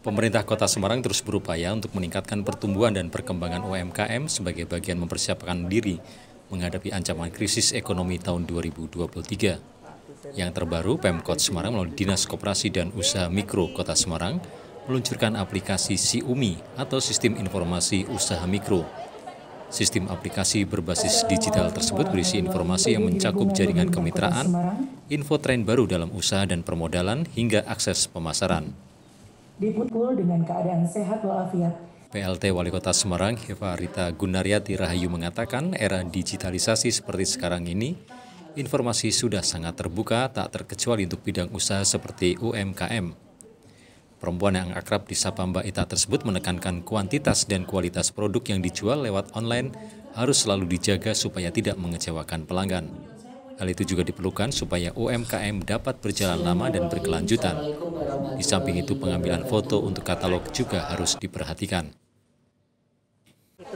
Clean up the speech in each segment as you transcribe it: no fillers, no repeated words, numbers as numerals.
Pemerintah Kota Semarang terus berupaya untuk meningkatkan pertumbuhan dan perkembangan UMKM sebagai bagian mempersiapkan diri menghadapi ancaman krisis ekonomi tahun 2023. Yang terbaru, Pemkot Semarang melalui Dinas Koperasi dan Usaha Mikro Kota Semarang meluncurkan aplikasi SIUMI atau Sistem Informasi Usaha Mikro. Sistem aplikasi berbasis digital tersebut berisi informasi yang mencakup jaringan kemitraan, info tren baru dalam usaha dan permodalan, hingga akses pemasaran. Dipukul dengan keadaan sehat walafiat. PLT Wali Kota Semarang, Hefarita Gunaryati Rahayu mengatakan era digitalisasi seperti sekarang ini, informasi sudah sangat terbuka tak terkecuali untuk bidang usaha seperti UMKM. Perempuan yang akrab disapa Mbak Ita tersebut menekankan kuantitas dan kualitas produk yang dijual lewat online harus selalu dijaga supaya tidak mengecewakan pelanggan. Hal itu juga diperlukan supaya UMKM dapat berjalan lama dan berkelanjutan. Di samping itu, pengambilan foto untuk katalog juga harus diperhatikan.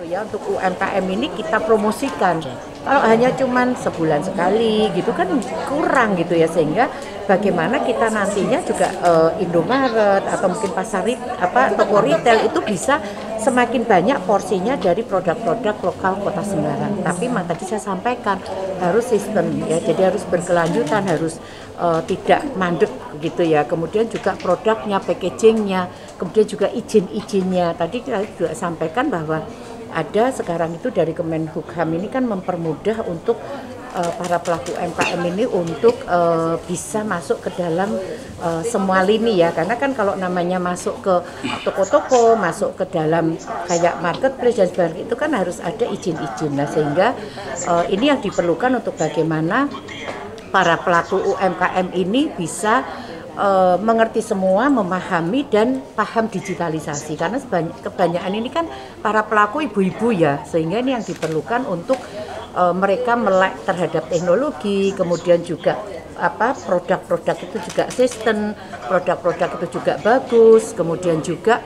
Ya, untuk UMKM ini kita promosikan. Kalau hanya cuman sebulan sekali gitu kan kurang gitu ya, sehingga bagaimana kita nantinya juga Indomaret atau mungkin toko retail itu bisa semakin banyak porsinya dari produk-produk lokal Kota Semarang. Tapi tadi saya sampaikan harus sistem ya, jadi harus berkelanjutan, harus tidak mandek gitu ya. Kemudian juga produknya, packagingnya, kemudian juga izin-izinnya. Tadi saya juga sampaikan bahwa ada sekarang itu dari Kemenhukam ini kan mempermudah untuk para pelaku UMKM ini untuk bisa masuk ke dalam semua lini ya, karena kan kalau namanya masuk ke toko-toko, masuk ke dalam kayak marketplace dan sebagainya itu kan harus ada izin-izin. Nah, sehingga ini yang diperlukan untuk bagaimana para pelaku UMKM ini bisa mengerti semua, memahami dan paham digitalisasi, karena kebanyakan ini kan para pelaku ibu-ibu ya, sehingga ini yang diperlukan untuk mereka melek terhadap teknologi, kemudian juga produk-produk itu juga sistem, produk-produk itu juga bagus, kemudian juga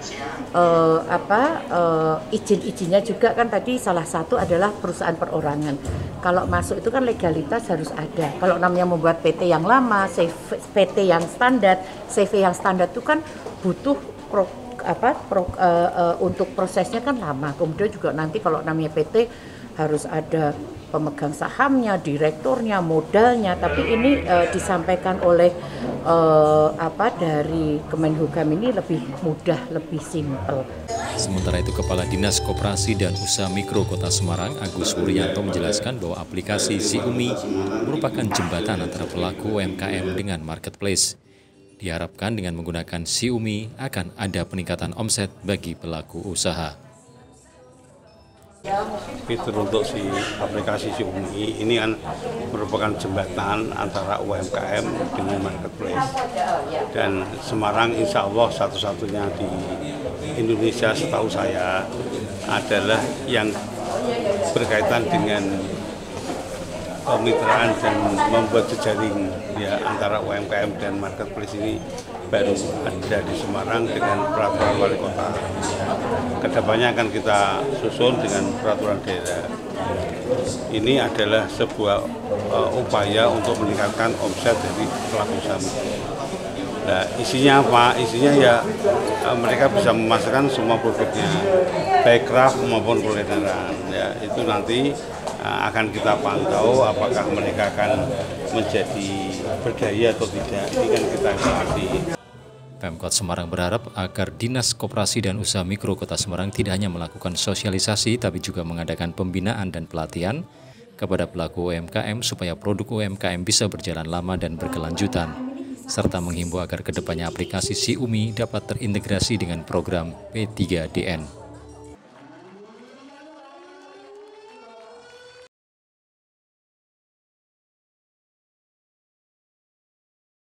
izin-izinnya juga kan tadi salah satu adalah perusahaan perorangan. Kalau masuk itu kan legalitas harus ada. Kalau namanya membuat PT yang lama, PT yang standar, CV yang standar itu kan butuh untuk prosesnya kan lama. Kemudian juga nanti kalau namanya PT harus ada pemegang sahamnya, direkturnya, modalnya. Tapi ini disampaikan oleh dari Kemenhukam ini lebih mudah, lebih simpel. Sementara itu, Kepala Dinas Koperasi dan Usaha Mikro Kota Semarang, Agus Wuryanto, menjelaskan bahwa aplikasi SIUMI merupakan jembatan antara pelaku UMKM dengan marketplace. Diharapkan dengan menggunakan SIUMI akan ada peningkatan omset bagi pelaku usaha. Fitur untuk aplikasi SIUMI ini kan merupakan jembatan antara UMKM dengan marketplace, dan Semarang insya Allah satu-satunya di Indonesia setahu saya adalah yang berkaitan dengan kemitraan dan membuat jejaring ya antara UMKM dan marketplace ini baru ada di Semarang dengan peraturan wali kota. Kedepannya akan kita susun dengan peraturan daerah. Ini adalah sebuah upaya untuk meningkatkan omset dari pelaku usaha. Nah, isinya apa? Isinya ya mereka bisa memasarkan semua produknya, baik craft maupun kulineran. Ya, itu nanti akan kita pantau apakah mereka akan menjadi berdaya atau tidak. Ini kan kita ngerti. Pemkot Semarang berharap agar Dinas Koperasi dan Usaha Mikro Kota Semarang tidak hanya melakukan sosialisasi, tapi juga mengadakan pembinaan dan pelatihan kepada pelaku UMKM supaya produk UMKM bisa berjalan lama dan berkelanjutan, serta menghimbau agar kedepannya aplikasi SIUMI dapat terintegrasi dengan program P3DN.